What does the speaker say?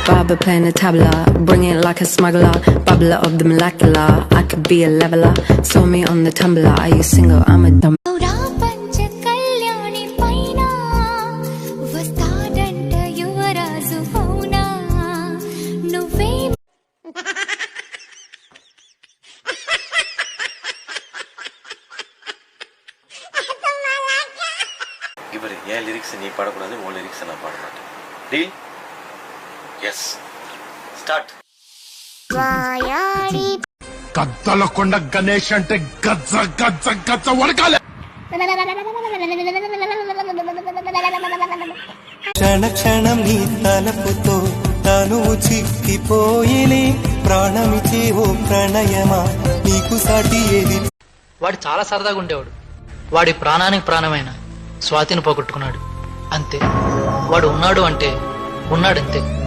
Barber playing the tabla, bring it like a smuggler. Bubbler of the molecular, I could be a leveler. Saw me on the tumbler, are you single? I'm a dumb. ఇవరి ఏ lyrics నీ పాడకూడదు, ఓ lyrics నా పాడమాట. Deal? Yes. Start. Gaddalakonda Ganesh అంటే గజ్జ గజ్జ గజ్జ వడకాలే. క్షణ క్షణం నీ తలపుతో తను చిక్కిపోయిలే, ప్రాణమిచే ఓ ప్రణయమా నీకు సాటి ఏది. వాడు చాలా సరదాగా ఉండేవాడు. వాడి ప్రాణానికి ప్రాణమైన స్వాతిని పోగొట్టుకున్నాడు అంతే. వాడు ఉన్నాడు అంటే ఉన్నాడంతే.